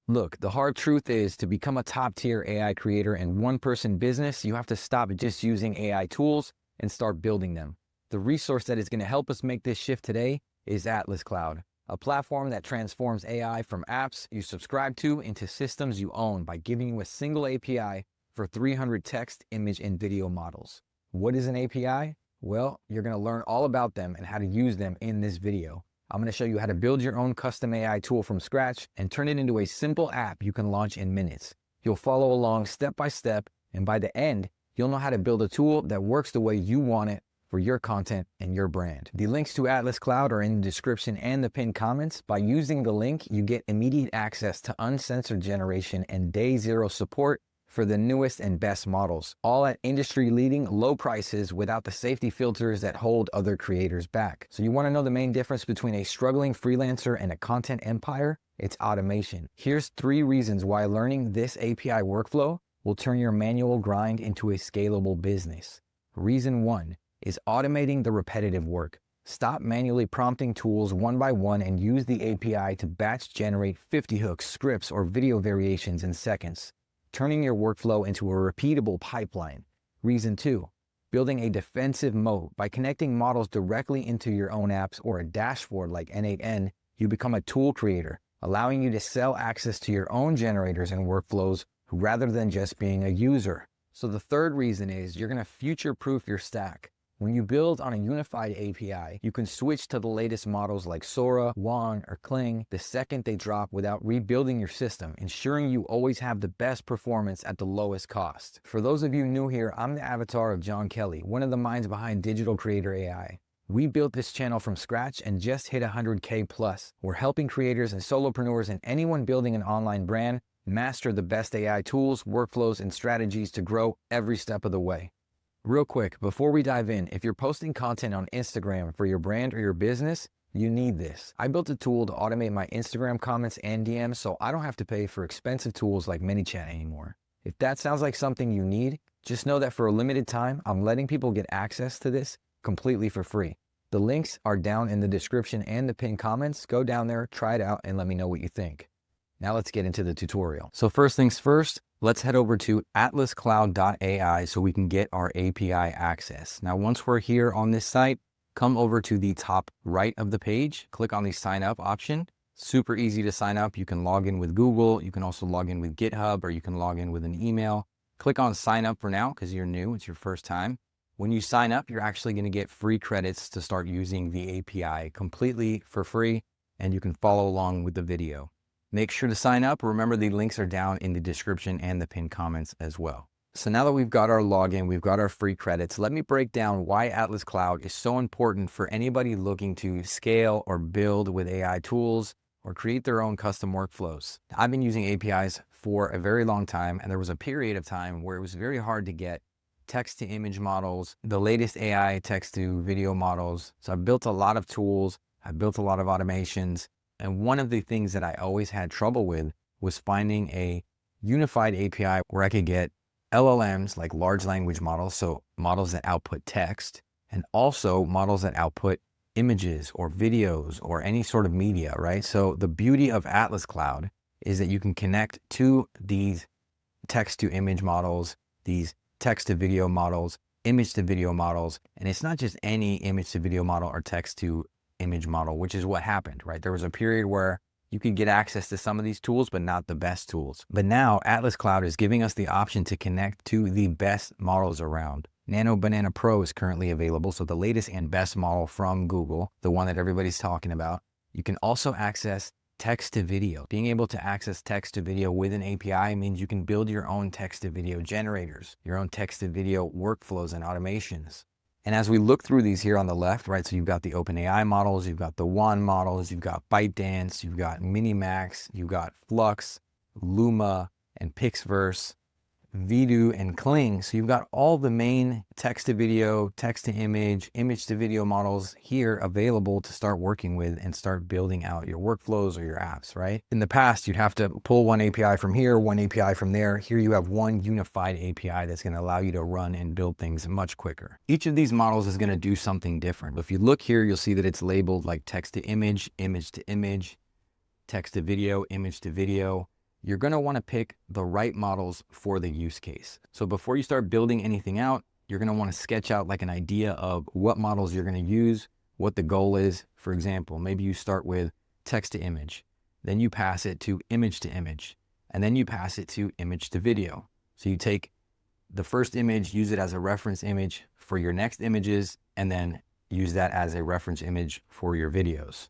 Look, the hard truth is to become a top-tier AI creator and one-person business, you have to stop just using AI tools and start building them. The resource that is going to help us make this shift today is Atlas Cloud, a platform that transforms AI from apps you subscribe to into systems you own by giving you a single API for 300 text, image, and video models. What is an API? Well, you're going to learn all about them and how to use them in this video. I'm going to show you how to build your own custom AI tool from scratch and turn it into a simple app you can launch in minutes. You'll follow along step by step, and by the end, you'll know how to build a tool that works the way you want it for your content and your brand. The links to Atlas Cloud are in the description and the pinned comments. By using the link, you get immediate access to uncensored generation and day zero support for the newest and best models, all at industry-leading low prices without the safety filters that hold other creators back. So you want to know the main difference between a struggling freelancer and a content empire? It's automation. Here's 3 reasons why learning this API workflow will turn your manual grind into a scalable business. Reason 1 is automating the repetitive work. Stop manually prompting tools one by one and use the API to batch generate 50 hooks, scripts, or video variations in seconds, turning your workflow into a repeatable pipeline. Reason 2, building a defensive moat. By connecting models directly into your own apps or a dashboard like N8N, you become a tool creator, allowing you to sell access to your own generators and workflows rather than just being a user. So the third reason is you're going to future-proof your stack. When you build on a unified API, you can switch to the latest models like Sora, Wang, or Kling the second they drop without rebuilding your system, ensuring you always have the best performance at the lowest cost. For those of you new here, I'm the avatar of John Kelly, one of the minds behind Digital Creator AI. We built this channel from scratch and just hit 100K plus. We're helping creators and solopreneurs and anyone building an online brand master the best AI tools, workflows, and strategies to grow every step of the way. Real quick, before we dive in, if you're posting content on Instagram for your brand or your business, you need this. I built a tool to automate my Instagram comments and DMs so I don't have to pay for expensive tools like ManyChat anymore. If that sounds like something you need, just know that for a limited time, I'm letting people get access to this completely for free. The links are down in the description and the pinned comments. Go down there, try it out, and let me know what you think. Now let's get into the tutorial. So first things first, let's head over to atlascloud.ai so we can get our API access. Now, once we're here on this site, come over to the top right of the page, click on the sign up option. Super easy to sign up. You can log in with Google. You can also log in with GitHub, or you can log in with an email. Click on sign up for now because you're new. It's your first time. When you sign up, you're actually going to get free credits to start using the API completely for free, and you can follow along with the video. Make sure to sign up. Remember, the links are down in the description and the pinned comments as well. So now that we've got our login, we've got our free credits, let me break down why Atlas Cloud is so important for anybody looking to scale or build with AI tools or create their own custom workflows. I've been using APIs for a very long time, and there was a period of time where it was very hard to get text to image models, the latest AI text to video models. So I've built a lot of tools. I've built a lot of automations. And one of the things that I always had trouble with was finding a unified API where I could get LLMs, like large language models, so models that output text, and also models that output images or videos or any sort of media, right? So the beauty of Atlas Cloud is that you can connect to these text to image models, these text to video models, image to video models, and it's not just any image to video model or text to image model, which is what happened, right? There was a period where you could get access to some of these tools, but not the best tools. But now Atlas Cloud is giving us the option to connect to the best models around. Nano Banana Pro is currently available, so the latest and best model from Google, the one that everybody's talking about. You can also access text to video. Being able to access text to video with an API means you can build your own text to video generators, your own text to video workflows and automations. And as we look through these here on the left, right, so you've got the OpenAI models, you've got the WAN models, you've got ByteDance, you've got Minimax, you've got Flux, Luma, and Pixverse, Vidu, and Kling. So you've got all the main text to video, text to image, image to video models here available to start working with and start building out your workflows or your apps, right? In the past, you'd have to pull one API from here, one API from there. Here you have one unified API that's going to allow you to run and build things much quicker. Each of these models is going to do something different. If you look here, you'll see that it's labeled like text to image, image to image, text to video, image to video. you're going to want to pick the right models for the use case. So before you start building anything out, you're going to want to sketch out like an idea of what models you're going to use, what the goal is. For example, maybe you start with text to image, then you pass it to image to image, and then you pass it to image to video. So you take the first image, use it as a reference image for your next images, and then use that as a reference image for your videos.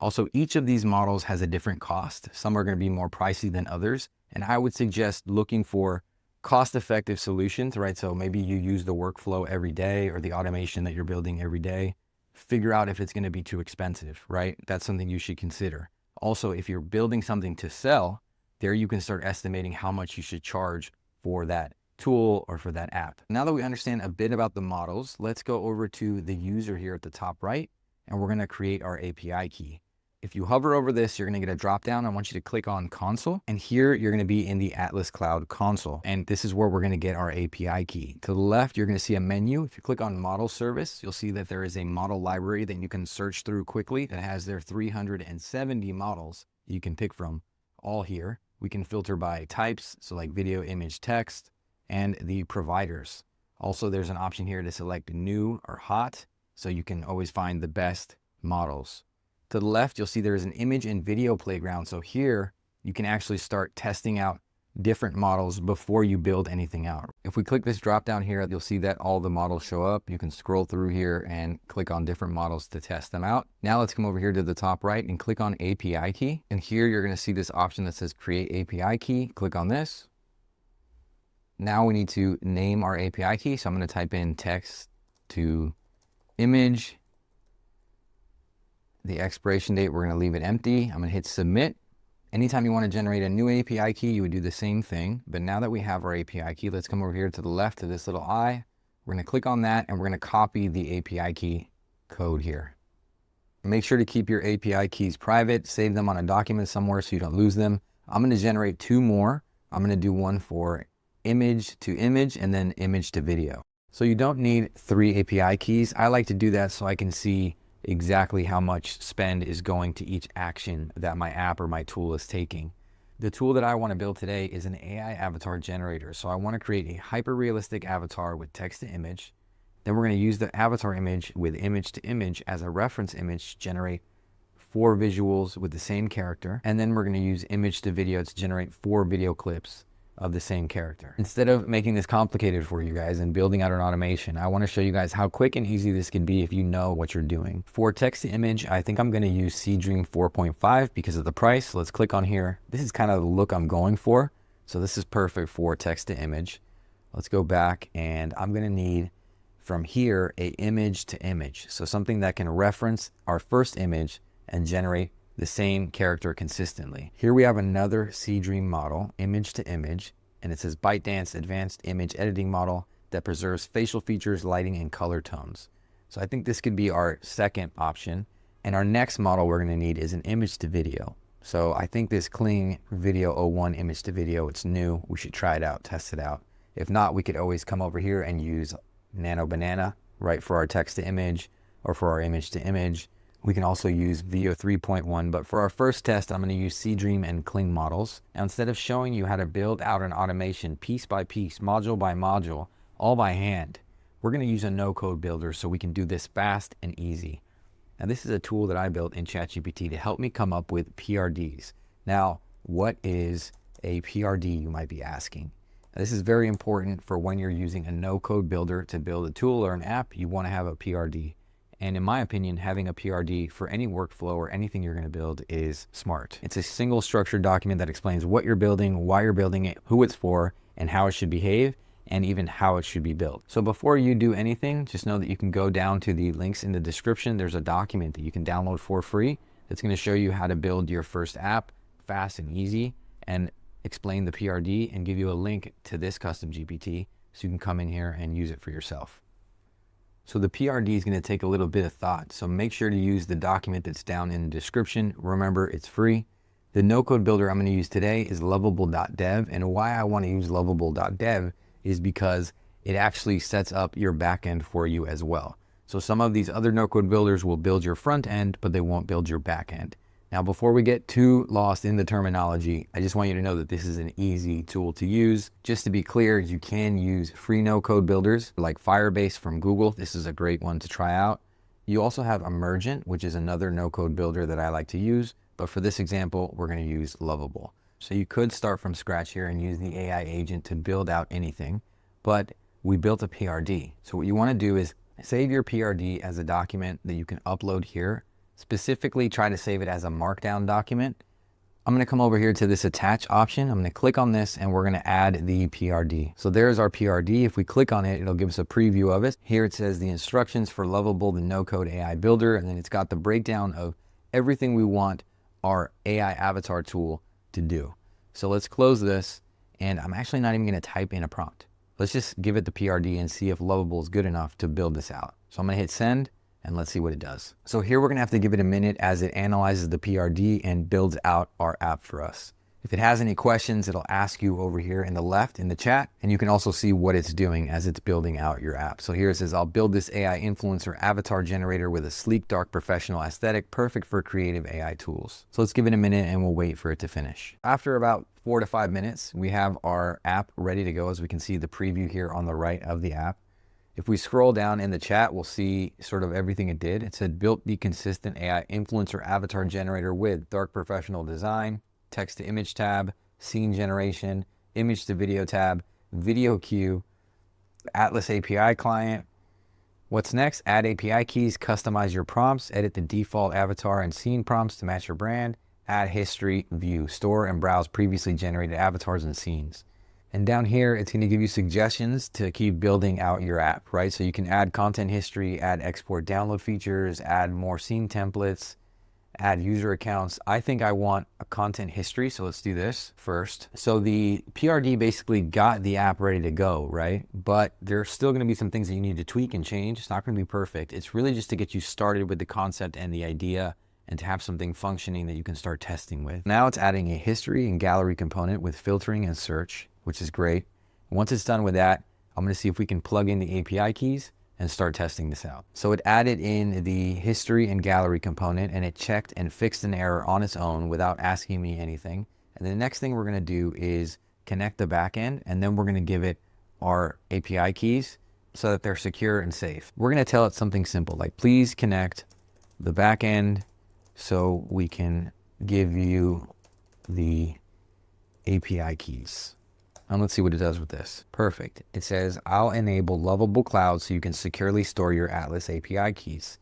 Also, each of these models has a different cost. Some are going to be more pricey than others. And I would suggest looking for cost-effective solutions, right? So maybe you use the workflow every day or the automation that you're building every day. Figure out if it's going to be too expensive, right? That's something you should consider. Also, if you're building something to sell, there you can start estimating how much you should charge for that tool or for that app. Now that we understand a bit about the models, let's go over to the user here at the top right, and we're going to create our API key. If you hover over this, you're going to get a drop down. I want you to click on console, and here you're going to be in the Atlas Cloud console. And this is where we're going to get our API key. To the left, you're going to see a menu. If you click on model service, you'll see that there is a model library that you can search through quickly that has their 370 models you can pick from all here. We can filter by types, so like video, image, text, and the providers. Also, there's an option here to select new or hot, so you can always find the best models. To the left, you'll see there is an image and video playground. So here you can actually start testing out different models before you build anything out. If we click this drop down here, you'll see that all the models show up. You can scroll through here and click on different models to test them out. Now let's come over here to the top right and click on API key. And here you're going to see this option that says create API key. Click on this. Now we need to name our API key. So I'm going to type in text to image. The expiration date, we're going to leave it empty. I'm going to hit submit. Anytime you want to generate a new API key, you would do the same thing. But now that we have our API key, let's come over here to the left to this little eye. We're going to click on that and we're going to copy the API key code here. Make sure to keep your API keys private. Save them on a document somewhere so you don't lose them. I'm going to generate 2 more. I'm going to do one for image to image and then image to video. So you don't need 3 API keys. I like to do that so I can see exactly how much spend is going to each action that my app or my tool is taking. The tool that I want to build today is an AI avatar generator. So I want to create a hyper-realistic avatar with text to image. Then we're going to use the avatar image with image to image as a reference image to generate 4 visuals with the same character. And then we're going to use image to video to generate 4 video clips of the same character. Instead of making this complicated for you guys and building out an automation, I want to show you guys how quick and easy this can be if you know what you're doing. For text to image, I think I'm going to use Seedream 4.5 because of the price. Let's click on here. This is kind of the look I'm going for. So this is perfect for text to image. Let's go back and I'm going to need from here a image to image. So something that can reference our first image and generate the same character consistently. Here we have another Seedream model, image to image, and it says ByteDance Advanced Image Editing Model that preserves facial features, lighting, and color tones. So I think this could be our second option. And our next model we're going to need is an image to video. So I think this Kling Video 01 image to video, it's new. We should try it out, test it out. If not, we could always come over here and use Nano Banana, right, for our text to image or for our image to image. We can also use Video 3.1, but for our first test, I'm going to use Seedream and Kling models. Now, instead of showing you how to build out an automation piece by piece, module by module, all by hand, we're going to use a no-code builder so we can do this fast and easy. Now, this is a tool that I built in ChatGPT to help me come up with PRDs. Now, what is a PRD, you might be asking? Now, this is very important for when you're using a no-code builder to build a tool or an app. You want to have a PRD. And in my opinion, having a PRD for any workflow or anything you're going to build is smart. It's a single structured document that explains what you're building, why you're building it, who it's for, and how it should behave, and even how it should be built. So before you do anything, just know that you can go down to the links in the description. There's a document that you can download for free that's going to show you how to build your first app fast and easy and explain the PRD and give you a link to this custom GPT so you can come in here and use it for yourself. So the PRD is going to take a little bit of thought. So make sure to use the document that's down in the description. Remember, it's free. The no-code builder I'm going to use today is Lovable.dev. And why I want to use Lovable.dev is because it actually sets up your backend for you as well. So some of these other no-code builders will build your front end, but they won't build your backend. Now, before we get too lost in the terminology, I just want you to know that this is an easy tool to use. Just to be clear, you can use free no-code builders like Firebase from Google. This is a great one to try out. You also have Emergent, which is another no-code builder that I like to use. But for this example, we're going to use Lovable. So you could start from scratch here and use the AI agent to build out anything, but we built a PRD. So what you want to do is save your PRD as a document that you can upload here. Specifically, try to save it as a markdown document. I'm going to come over here to this attach option. I'm going to click on this and we're going to add the PRD. So there's our PRD. If we click on it, it'll give us a preview of it. Here it says the instructions for Lovable, the no-code AI builder, and then it's got the breakdown of everything we want our AI avatar tool to do. So let's close this, and I'm actually not even going to type in a prompt. Let's just give it the PRD and see if Lovable is good enough to build this out. So I'm going to hit send. And let's see what it does. So here we're gonna have to give it a minute as it analyzes the PRD and builds out our app for us. If it has any questions, it'll ask you over here in the left in the chat, and you can also see what it's doing as it's building out your app. So here it says, I'll build this AI influencer avatar generator with a sleek, dark, professional aesthetic, perfect for creative AI tools. So let's give it a minute and we'll wait for it to finish. After about 4 to 5 minutes, we have our app ready to go. As we can see the preview here on the right of the app. If we scroll down in the chat, we'll see sort of everything it did. It said built the consistent AI influencer avatar generator with dark professional design, text to image tab, scene generation, image to video tab, video queue, Atlas API client. What's next? Add API keys, customize your prompts, edit the default avatar and scene prompts to match your brand, add history, view, store and browse previously generated avatars and scenes. And down here, it's going to give you suggestions to keep building out your app, right? So you can add content history, add export download features, add more scene templates, add user accounts. I think I want a content history, so let's do this first. So the PRD basically got the app ready to go, right? But there's still going to be some things that you need to tweak and change. It's not going to be perfect. It's really just to get you started with the concept and the idea and to have something functioning that you can start testing with. Now it's adding a history and gallery component with filtering and search, which is great. Once it's done with that, I'm going to see if we can plug in the API keys and start testing this out. So it added in the history and gallery component and it checked and fixed an error on its own without asking me anything. And the next thing we're going to do is connect the backend, and then we're going to give it our API keys so that they're secure and safe. We're going to tell it something simple like, please connect the backend so we can give you the API keys. And let's see what it does with this. Perfect. It says, I'll enable Lovable Cloud so you can securely store your Atlas API keys.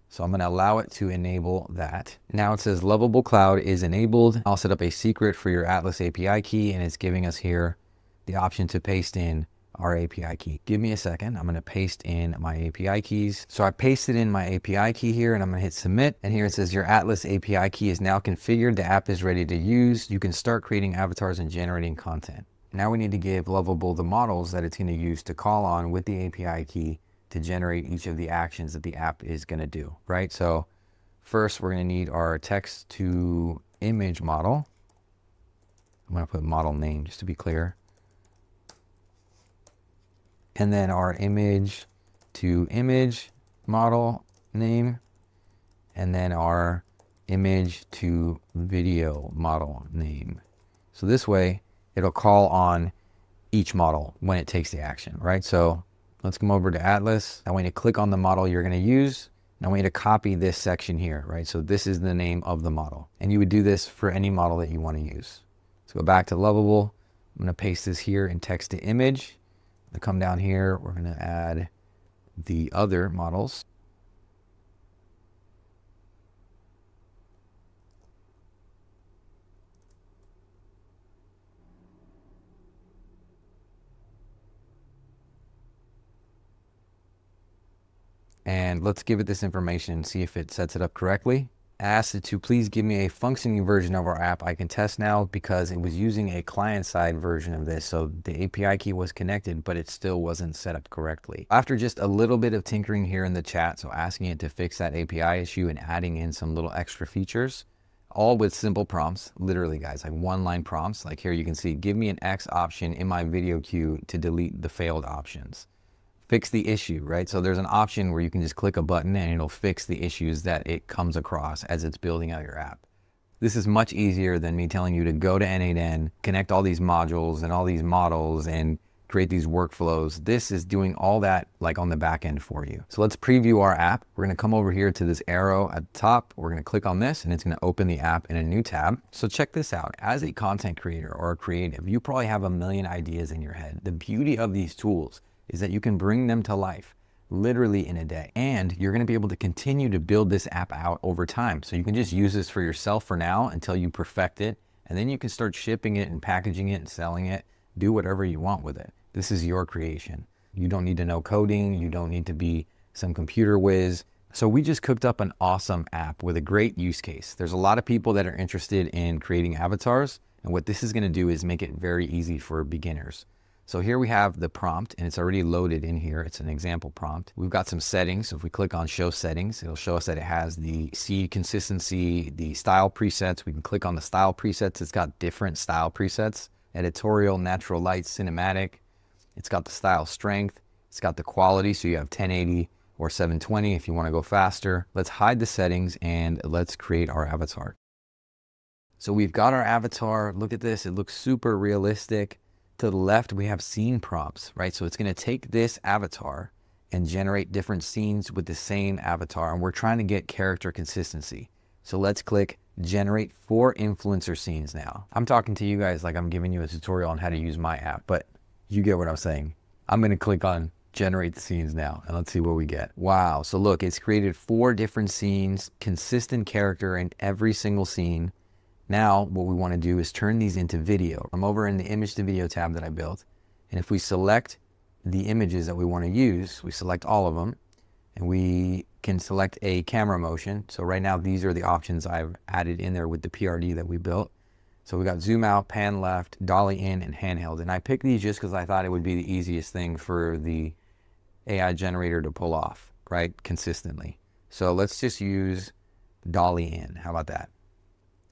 So I'm going to allow it to enable that. Now it says Lovable Cloud is enabled. I'll set up a secret for your Atlas API key, and it's giving us here the option to paste in our API key. Give me a second. I'm going to paste in my API keys. So I pasted in my API key here, and I'm going to hit submit. And here it says your Atlas API key is now configured. The app is ready to use. You can start creating avatars and generating content. Now we need to give Lovable the models that it's going to use to call on with the API key to generate each of the actions that the app is going to do, right? So first we're going to need our text to image model. I'm going to put model name just to be clear. And then our image to image model name. And then our image to video model name. So this way, it'll call on each model when it takes the action, right? So let's come over to Atlas. I want you to click on the model you're going to use. And I want you to copy this section here, right? So this is the name of the model. And you would do this for any model that you want to use. Let's go back to Lovable. I'm going to paste this here in text to image. To come down here, we're going to add the other models. And let's give it this information and see if it sets it up correctly. Asked it to please give me a functioning version of our app. I can test now because it was using a client-side version of this. So the API key was connected, but it still wasn't set up correctly. After just a little bit of tinkering here in the chat, so asking it to fix that API issue and adding in some little extra features, all with simple prompts, literally guys, like one-line prompts. Like here you can see, give me an X option in my video queue to delete the failed options. Fix the issue, right? So there's an option where you can just click a button and it'll fix the issues that it comes across as it's building out your app. This is much easier than me telling you to go to N8N, connect all these modules and all these models and create these workflows. This is doing all that like on the back end for you. So let's preview our app. We're gonna come over here to this arrow at the top. We're gonna click on this and it's gonna open the app in a new tab. So check this out. As a content creator or a creative, you probably have a million ideas in your head. The beauty of these tools is that you can bring them to life literally in a day. And you're gonna be able to continue to build this app out over time. So you can just use this for yourself for now until you perfect it. And then you can start shipping it and packaging it and selling it. Do whatever you want with it. This is your creation. You don't need to know coding. You don't need to be some computer whiz. So we just cooked up an awesome app with a great use case. There's a lot of people that are interested in creating avatars. And what this is gonna do is make it very easy for beginners. So here we have the prompt and it's already loaded in here. It's an example prompt. We've got some settings. So if we click on show settings, it'll show us that it has the seed consistency, the style presets. We can click on the style presets. It's got different style presets: editorial, natural light, cinematic. It's got the style strength. It's got the quality. So you have 1080 or 720 if you want to go faster. Let's hide the settings and let's create our avatar. So we've got our avatar. Look at this. It looks super realistic. To the left, we have scene prompts, right? So it's going to take this avatar and generate different scenes with the same avatar. And we're trying to get character consistency. So let's click generate 4 influencer scenes now. I'm talking to you guys like I'm giving you a tutorial on how to use my app, but you get what I'm saying. I'm going to click on generate the scenes now and let's see what we get. Wow. So look, it's created 4 different scenes, consistent character in every single scene. Now, what we want to do is turn these into video. I'm over in the image to video tab that I built. And if we select the images that we want to use, we select all of them and we can select a camera motion. So right now, these are the options I've added in there with the PRD that we built. So we got zoom out, pan left, dolly in, and handheld. And I picked these just because I thought it would be the easiest thing for the AI generator to pull off, right? Consistently. So let's just use dolly in. How about that?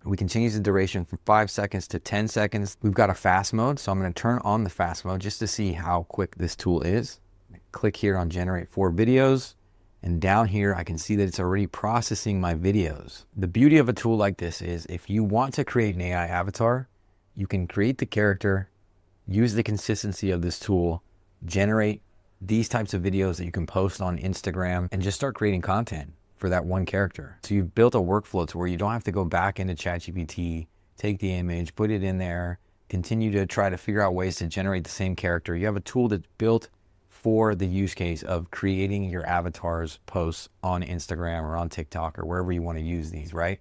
We can change the duration from 5 seconds to 10 seconds. We've got a fast mode, so I'm going to turn on the fast mode just to see how quick this tool is. Click here on generate 4 videos, and down here I can see that it's already processing my videos. The beauty of a tool like this is if you want to create an AI avatar, you can create the character, use the consistency of this tool, generate these types of videos that you can post on Instagram, and just start creating content for that one character. So you've built a workflow to where you don't have to go back into ChatGPT, take the image, put it in there, continue to try to figure out ways to generate the same character. You have a tool that's built for the use case of creating your avatar's posts on Instagram or on TikTok or wherever you want to use these, right?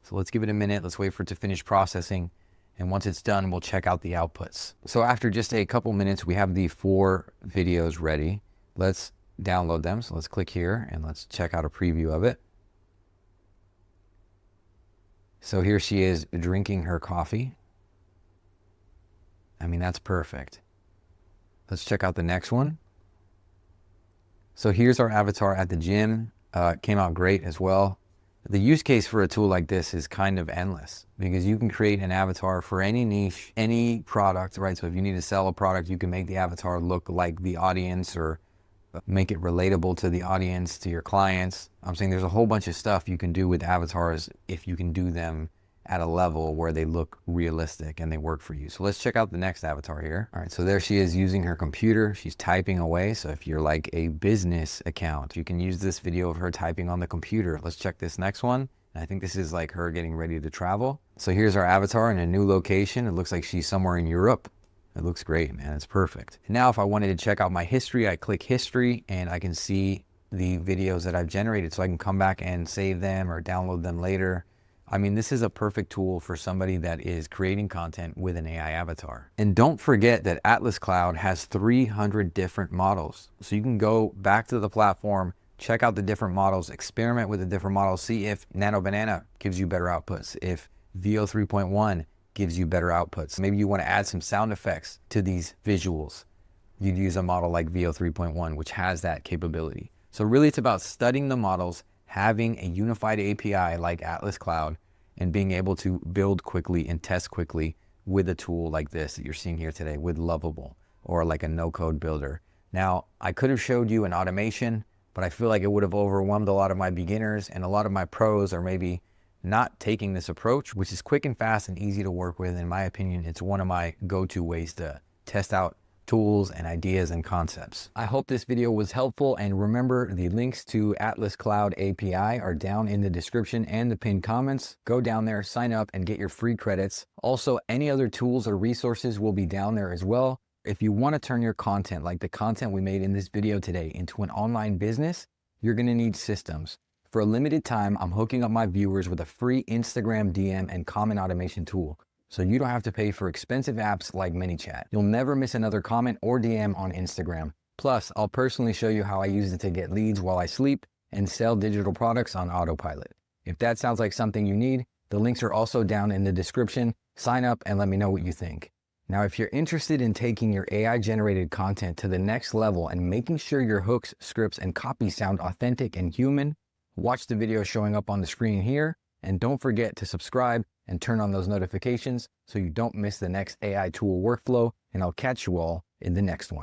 So let's give it a minute. Let's wait for it to finish processing. And once it's done, we'll check out the outputs. So after just a couple minutes, we have the 4 videos ready. Let's download them. So let's click here and let's check out a preview of it. So here she is drinking her coffee. I mean, that's perfect. Let's check out the next one. So here's our avatar at the gym. It came out great as well. The use case for a tool like this is kind of endless because you can create an avatar for any niche, any product, right? So if you need to sell a product, you can make the avatar look like the audience or make it relatable to the audience, to your clients. I'm saying there's a whole bunch of stuff you can do with avatars if you can do them at a level where they look realistic and they work for you. So let's check out the next avatar here. All right, so there she is using her computer. She's typing away. So if you're like a business account, you can use this video of her typing on the computer. Let's check this next one. I think this is like her getting ready to travel. So here's our avatar in a new location. It looks like she's somewhere in Europe. It looks great, man. It's perfect. And now if I wanted to check out my history, I click history and I can see the videos that I've generated so I can come back and save them or download them later. I mean, this is a perfect tool for somebody that is creating content with an AI avatar. And don't forget that Atlas Cloud has 300 different models. So you can go back to the platform, check out the different models, experiment with the different models, see if Nano Banana gives you better outputs, if VO 3.1 gives you better outputs. Maybe you want to add some sound effects to these visuals. You'd use a model like VO 3.1, which has that capability. So really it's about studying the models, having a unified API like Atlas Cloud, and being able to build quickly and test quickly with a tool like this that you're seeing here today with Lovable or like a no-code builder. Now, I could have showed you an automation, but I feel like it would have overwhelmed a lot of my beginners and a lot of my pros are maybe not taking this approach, which is quick and fast and easy to work with. In my opinion, it's one of my go-to ways to test out tools and ideas and concepts. I hope this video was helpful, and remember, the links to Atlas Cloud API are down in the description and the pinned comments. Go down there, sign up, and get your free credits. Also, any other tools or resources will be down there as well. If you want to turn your content, like the content we made in this video today, into an online business, you're going to need systems. For a limited time, I'm hooking up my viewers with a free Instagram DM and comment automation tool, so you don't have to pay for expensive apps like ManyChat. You'll never miss another comment or DM on Instagram. Plus, I'll personally show you how I use it to get leads while I sleep and sell digital products on autopilot. If that sounds like something you need, the links are also down in the description. Sign up and let me know what you think. Now, if you're interested in taking your AI-generated content to the next level and making sure your hooks, scripts, and copy sound authentic and human, watch the video showing up on the screen here, and don't forget to subscribe and turn on those notifications so you don't miss the next AI tool workflow, and I'll catch you all in the next one.